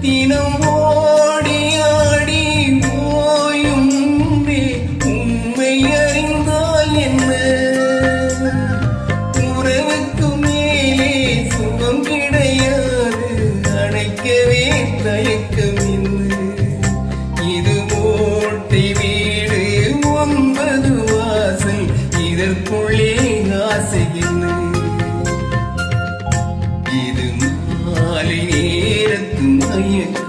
தினம் ஓடி ஆடி ஓயும் உண்மை அறிந்தால் என்ன உறவுக்கு மேலே சுகம் கிடையாது அணைக்கவே தயக்கம் இது ஓட்டை வீடு 9 வாசல் இதற்குள்ளே ஆசை இது மாலை நேரத்து மயக்கம்